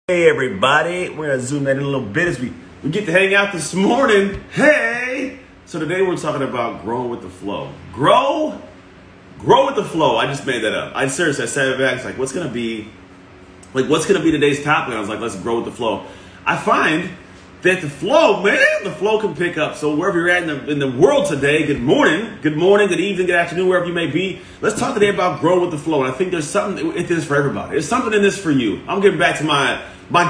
Hey everybody, we're gonna zoom that in a little bit as we get to hang out this morning. Hey! So today we're talking about growing with the flow. Grow with the flow. I just made that up. I sat it back, it's like, what's gonna be today's topic? And I was like, let's grow with the flow. I find that the flow can pick up. So wherever you're at in the world today, good morning, good evening, good afternoon, wherever you may be. Let's talk today about growing with the flow. And I think there's something in this for everybody. There's something in this for you. I'm getting back to my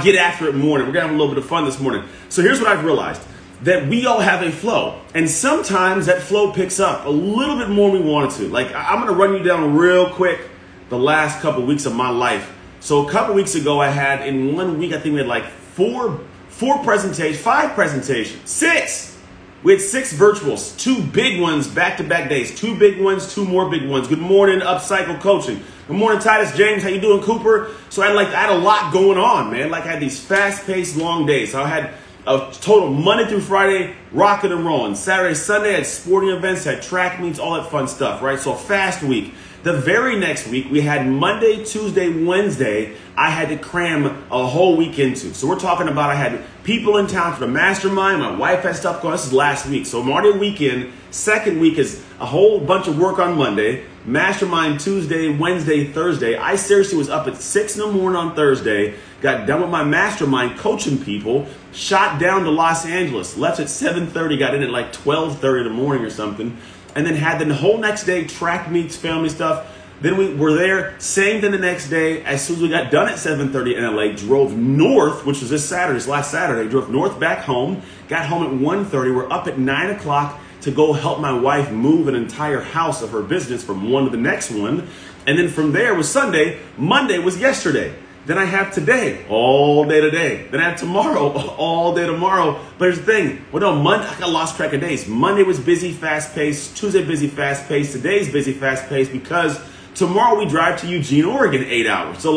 get after it morning. We're gonna have a little bit of fun this morning. So here's what I've realized, that we all have a flow. And sometimes that flow picks up a little bit more than we want it to. Like, I'm gonna run you down real quick the last couple weeks of my life. So a couple weeks ago, I had in 1 week, I think we had like five presentations, six. We had 6 virtuals, 2 big ones, back-to-back days, 2 big ones, 2 more big ones. Good morning, Upcycle Coaching. Good morning, Titus, James, how you doing, Cooper? So I had a lot going on, man. Like, I had these fast-paced long days. So I had a total Monday through Friday, rocking and rolling. Saturday, Sunday, I had sporting events, had track meets, all that fun stuff, right? So a fast week. The very next week, we had Monday, Tuesday, Wednesday, I had to cram a whole week into. So we're talking about I had people in town for the mastermind. My wife had stuff going. This is last week. So I'm already a weekend. Second week is a whole bunch of work on Monday. Mastermind Tuesday, Wednesday, Thursday. I seriously was up at 6 in the morning on Thursday. Got done with my mastermind coaching people. Shot down to Los Angeles. Left at 7:30. Got in at like 12:30 in the morning or something. And then had the whole next day, track meets, family stuff. Then we were there, same thing the next day. As soon as we got done at 7:30 in LA, drove north, which was last Saturday, drove north back home, got home at 1:30. We're up at 9 o'clock to go help my wife move an entire house of her business from one to the next one. And then from there was Sunday. Monday was yesterday. Then I have today, all day today. Then I have tomorrow, all day tomorrow. But here's the thing. Well, no, Monday, I got lost track of days. Monday was busy, fast-paced. Tuesday, busy, fast-paced. Today's busy, fast-paced because tomorrow we drive to Eugene, Oregon, 8 hours. So,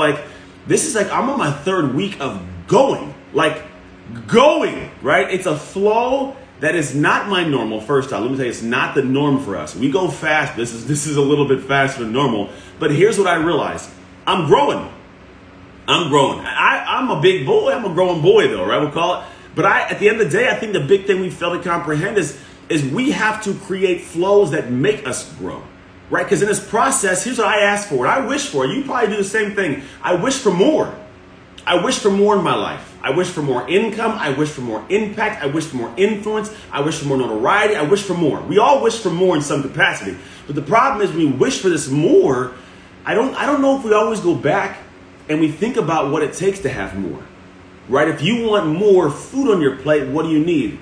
this is I'm on my 3rd week of going. Right? It's a flow that is not my normal. First off, let me tell you, it's not the norm for us. We go fast. This is a little bit faster than normal. But here's what I realized. I'm growing. I'm a big boy. I'm a growing boy, though, right? We'll call it. But at the end of the day, I think the big thing we fail to comprehend is we have to create flows that make us grow, right? Because in this process, here's what I ask for, what I wish for. You probably do the same thing. I wish for more. I wish for more in my life. I wish for more income. I wish for more impact. I wish for more influence. I wish for more notoriety. I wish for more. We all wish for more in some capacity. But the problem is, when we wish for this more, I don't know if we always go back and we think about what it takes to have more, right? If you want more food on your plate, what do you need?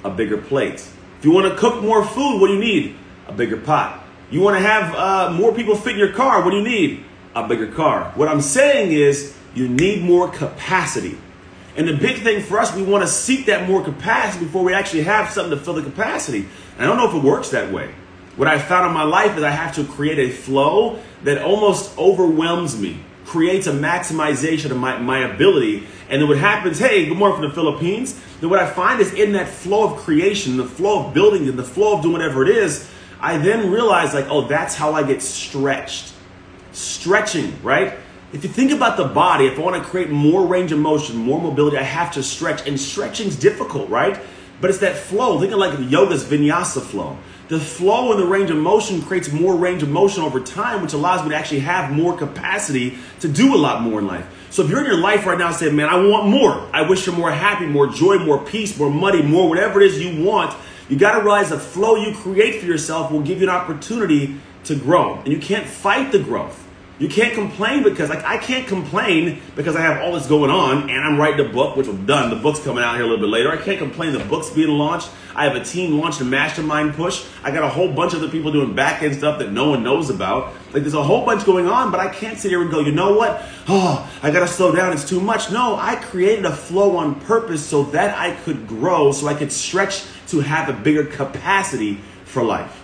A bigger plate. If you want to cook more food, what do you need? A bigger pot. You want to have more people fit in your car, what do you need? A bigger car. What I'm saying is you need more capacity. And the big thing for us, we want to seek that more capacity before we actually have something to fill the capacity. And I don't know if it works that way. What I found in my life is I have to create a flow that almost overwhelms me, creates a maximization of my ability. And then what happens, hey, good morning from the Philippines. Then what I find is in that flow of creation, the flow of building, and the flow of doing whatever it is, I then realize that's how I get stretched. Stretching, right? If you think about the body, if I want to create more range of motion, more mobility, I have to stretch. And stretching's difficult, right? But it's that flow. Think of yoga's vinyasa flow. The flow and the range of motion creates more range of motion over time, which allows me to actually have more capacity to do a lot more in life. So if you're in your life right now saying, man, I want more. I wish for more happy, more joy, more peace, more money, more whatever it is you want. You got to realize the flow you create for yourself will give you an opportunity to grow. And you can't fight the growth. You can't complain because I can't complain because I have all this going on and I'm writing a book, which I'm done. The book's coming out here a little bit later. I can't complain the book's being launched. I have a team launched a mastermind push. I got a whole bunch of other people doing back-end stuff that no one knows about. There's a whole bunch going on, but I can't sit here and go, you know what? Oh, I got to slow down. It's too much. No, I created a flow on purpose so that I could grow, so I could stretch to have a bigger capacity for life.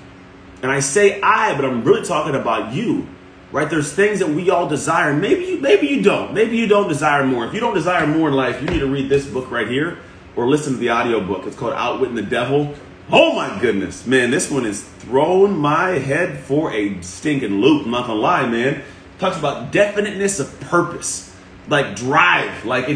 And I say but I'm really talking about you. Right? There's things that we all desire. Maybe you don't. Maybe you don't desire more. If you don't desire more in life, you need to read this book right here or listen to the audio book. It's called Outwitting the Devil. Oh my goodness, man. This one is throwing my head for a stinking loop. I'm not gonna lie, man. It talks about definiteness of purpose. like drive. Like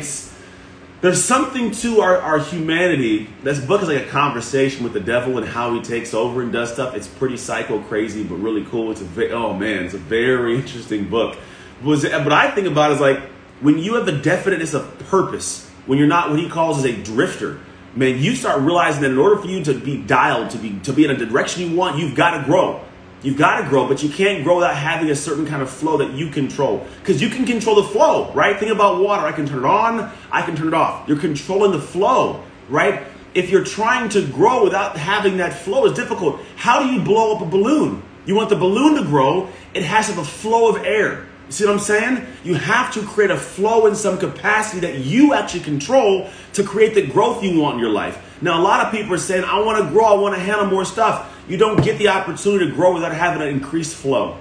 there's something to our humanity. This book is like a conversation with the devil and how he takes over and does stuff. It's pretty psycho crazy, but really cool. It's a very interesting book. What I think about is like when you have the definiteness of purpose, when you're not what he calls as a drifter, man, you start realizing that in order for you to be dialed, to be in a direction you want, you've got to grow. You've got to grow, but you can't grow without having a certain kind of flow that you control. Because you can control the flow, right? Think about water. I can turn it on. I can turn it off. You're controlling the flow, right? If you're trying to grow without having that flow, it's difficult. How do you blow up a balloon? You want the balloon to grow, it has to have a flow of air. You see what I'm saying? You have to create a flow in some capacity that you actually control to create the growth you want in your life. Now, a lot of people are saying, I want to grow, I want to handle more stuff. You don't get the opportunity to grow without having an increased flow.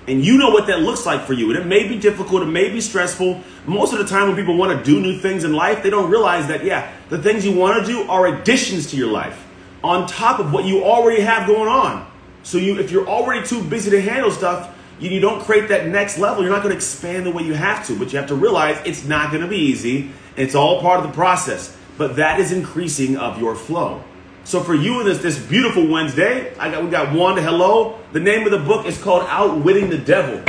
And you know what that looks like for you. And it may be difficult, it may be stressful. Most of the time when people want to do new things in life, they don't realize that, the things you want to do are additions to your life on top of what you already have going on. So if you're already too busy to handle stuff, you don't create that next level. You're not going to expand the way you have to, but you have to realize it's not going to be easy. It's all part of the process, but that is increasing of your flow. So for you in this beautiful Wednesday, we got Wanda, hello. The name of the book is called Outwitting the Devil.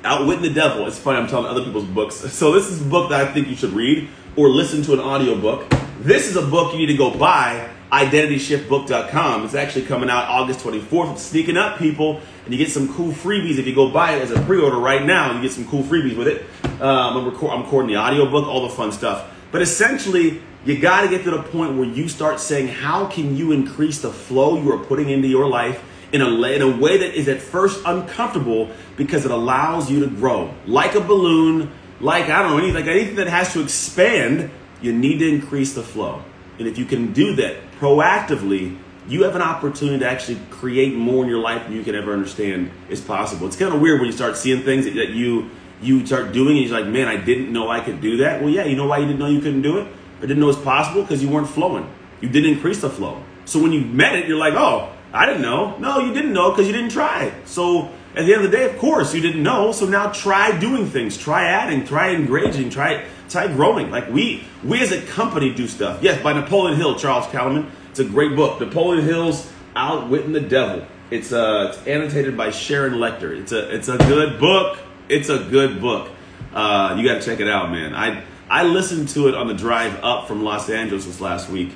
Outwitting the Devil. It's funny, I'm telling other people's books. So this is a book that I think you should read or listen to an audiobook. This is a book you need to go buy, identityshiftbook.com. It's actually coming out August 24th. It's sneaking up, people, and you get some cool freebies if you go buy it as a pre-order right now. You get some cool freebies with it. I'm recording the audiobook, all the fun stuff. But essentially, you got to get to the point where you start saying, how can you increase the flow you are putting into your life in a way that is at first uncomfortable because it allows you to grow. Like a balloon, like, I don't know, anything that has to expand, you need to increase the flow. And if you can do that proactively, you have an opportunity to actually create more in your life than you can ever understand is possible. It's kind of weird when you start seeing things that you start doing and you're like, man, I didn't know I could do that. Well, yeah, you know why you didn't know you couldn't do it? Or didn't know it's possible? Because you weren't flowing. You didn't increase the flow. So when you met it, you're like, oh, I didn't know. No, you didn't know because you didn't try it. So at the end of the day, of course, you didn't know. So now try doing things. Try adding. Try engaging. Try growing. Like we as a company do stuff. Yes, by Napoleon Hill, Charles Calliman. It's a great book. Napoleon Hill's Outwitting the Devil. It's annotated by Sharon Lecter. It's a good book. It's a good book. You got to check it out, man. I listened to it on the drive up from Los Angeles this last week.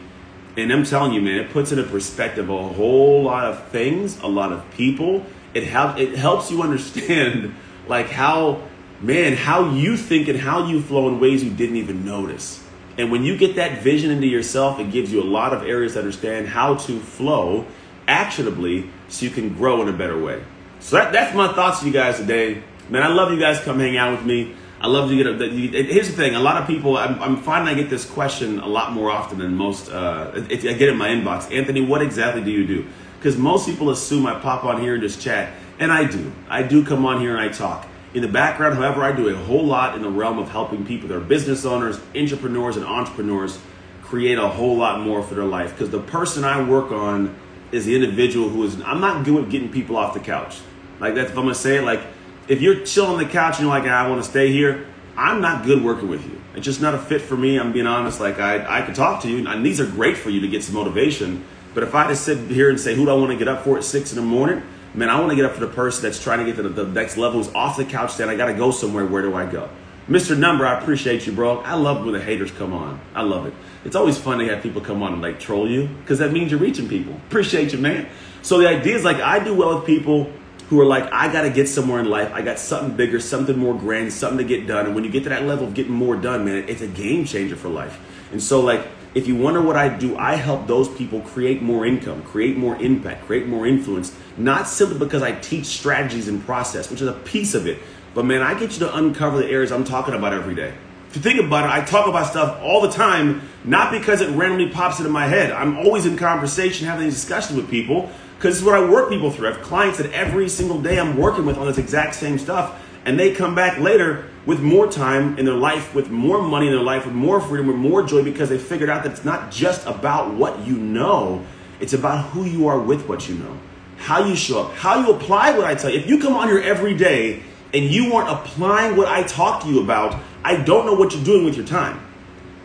And I'm telling you, man, it puts into perspective a whole lot of things, a lot of people. It helps you understand like how you think and how you flow in ways you didn't even notice. And when you get that vision into yourself, it gives you a lot of areas to understand how to flow actionably so you can grow in a better way. So that's my thoughts to you guys today. Man, I love you guys come hang out with me. I love to here's the thing. A lot of people, I'm finding I get this question a lot more often than most. I get it in my inbox. Anthony, what exactly do you do? Because most people assume I pop on here and just chat. And I do. I do come on here and I talk. In the background, however, I do a whole lot in the realm of helping people that are business owners, entrepreneurs, and entrepreneurs create a whole lot more for their life. Because the person I work on is the individual I'm not good at getting people off the couch. Like that's if I'm going to say it, like, if you're chilling on the couch and you're like, I want to stay here, I'm not good working with you. It's just not a fit for me. I'm being honest. Like I could talk to you and these are great for you to get some motivation. But if I just sit here and say, who do I want to get up for at 6 in the morning? Man, I want to get up for the person that's trying to get to the next level, who's off the couch saying, I got to go somewhere. Where do I go? Mr. Number, I appreciate you, bro. I love when the haters come on. I love it. It's always fun to have people come on and like troll you because that means you're reaching people. Appreciate you, man. So the idea is like I do well with people who are like, I got to get somewhere in life. I got something bigger, something more grand, something to get done. And when you get to that level of getting more done, man, it's a game changer for life. And so like, if you wonder what I do, I help those people create more income, create more impact, create more influence, not simply because I teach strategies and process, which is a piece of it. But man, I get you to uncover the areas I'm talking about every day. If you think about it, I talk about stuff all the time, not because it randomly pops into my head. I'm always in conversation, having these discussions with people, because this is what I work people through. I have clients that every single day I'm working with on this exact same stuff, and they come back later with more time in their life, with more money in their life, with more freedom, with more joy, because they figured out that it's not just about what you know, it's about who you are with what you know, how you show up, how you apply what I tell you. If you come on here every day and you aren't applying what I talk to you about, I don't know what you're doing with your time.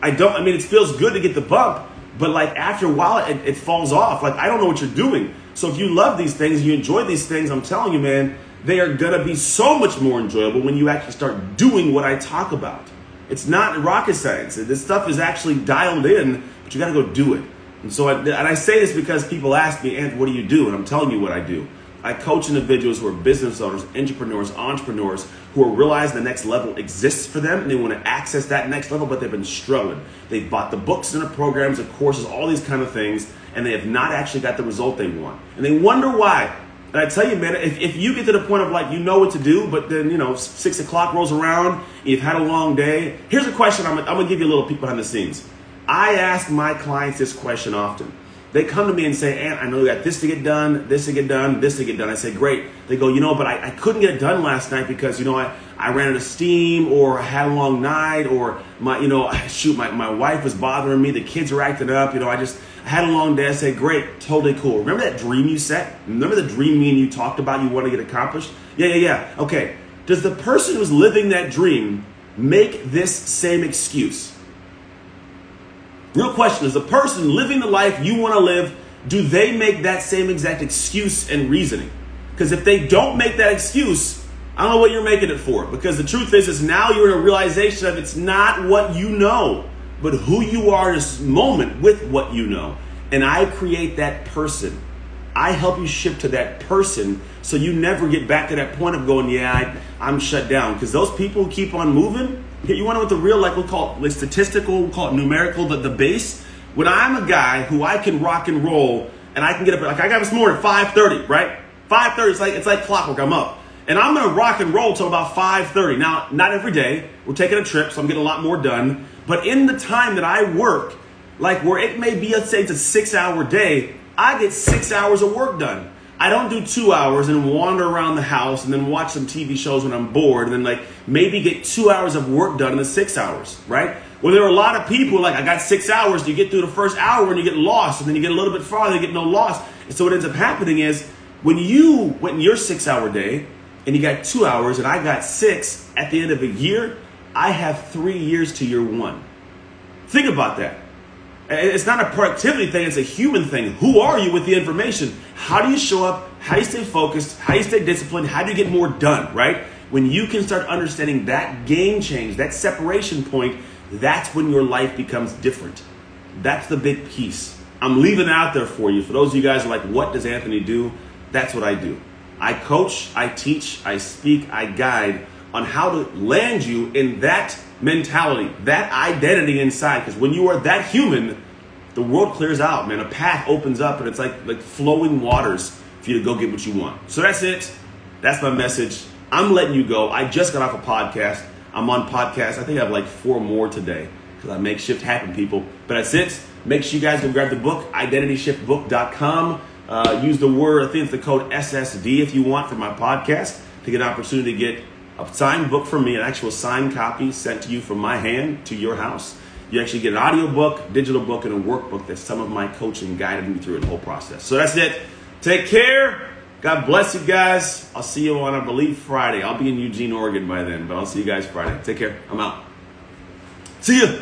I mean, it feels good to get the bump, but like after a while, it falls off. Like, I don't know what you're doing. So if you love these things, you enjoy these things, I'm telling you, man, they are going to be so much more enjoyable when you actually start doing what I talk about. It's not rocket science. This stuff is actually dialed in, but you got to go do it. And so, I say this because people ask me, Anthony, what do you do? And I'm telling you what I do. I coach individuals who are business owners, entrepreneurs, who are realizing the next level exists for them and they want to access that next level, but they've been struggling. They've bought the books and the programs, the courses, all these kind of things, and they have not actually got the result they want. And they wonder why. And I tell you, man, if you get to the point of like, you know what to do, but then, 6 o'clock rolls around, you've had a long day. Here's a question. I'm going to give you a little peek behind the scenes. I ask my clients this question often. They come to me and say, Ant, I know you got this to get done, this to get done, this to get done. I say, great. They go, but I couldn't get it done last night because, I ran out of steam, or I had a long night, or my wife was bothering me. The kids were acting up. I had a long day. I say, great, totally cool. Remember that dream you set? Remember the dream me and you talked about you want to get accomplished? Yeah. Okay. Does the person who's living that dream make this same excuse? Real question, is the person living the life you want to live, do they make that same exact excuse and reasoning? Because if they don't make that excuse, I don't know what you're making it for. Because the truth is now you're in a realization of it's not what you know, but who you are in this moment with what you know. And I create that person. I help you shift to that person so you never get back to that point of going, I'm shut down. Because those people who keep on moving, you want to know what the real, we'll call it statistical, we'll call it numerical, the base. When I'm a guy who I can rock and roll and I can get up, like I got this morning at 5:30, right? 5:30, it's like clockwork, I'm up. And I'm going to rock and roll till about 5:30. Now, not every day. We're taking a trip, so I'm getting a lot more done. But in the time that I work, like where it may be, let's say it's a 6-hour day, I get 6 hours of work done. I don't do 2 hours and wander around the house and then watch some TV shows when I'm bored and then maybe get 2 hours of work done in the 6 hours, right? Well, there are a lot of people I got 6 hours, you get through the first hour and you get lost, and then you get a little bit farther, you get no loss. And so what ends up happening is when you went in your 6-hour day and you got 2 hours and I got 6, at the end of a year, I have 3 years to year 1. Think about that. It's not a productivity thing, it's a human thing. Who are you with the information? How do you show up? How do you stay focused? How do you stay disciplined? How do you get more done, right? When you can start understanding that game change, that separation point, that's when your life becomes different. That's the big piece. I'm leaving it out there for you. For those of you guys who are like, what does Anthony do? That's what I do. I coach, I teach, I speak, I guide on how to land you in that mentality, that identity inside. Because when you are that human, the world clears out, man. A path opens up and it's like flowing waters for you to go get what you want. So that's it. That's my message. I'm letting you go. I just got off a podcast. I'm on podcast. I think I have 4 more today because I make shift happen, people. But that's it. Make sure you guys go grab the book, identityshiftbook.com. Use the word, I think it's the code SSD if you want for my podcast to get an opportunity to get a signed book from me, an actual signed copy sent to you from my hand to your house. You actually get an audio book, digital book, and a workbook that's some of my coaching guided me through the whole process. So that's it. Take care. God bless you guys. I'll see you on, I believe, Friday. I'll be in Eugene, Oregon by then, but I'll see you guys Friday. Take care. I'm out. See ya.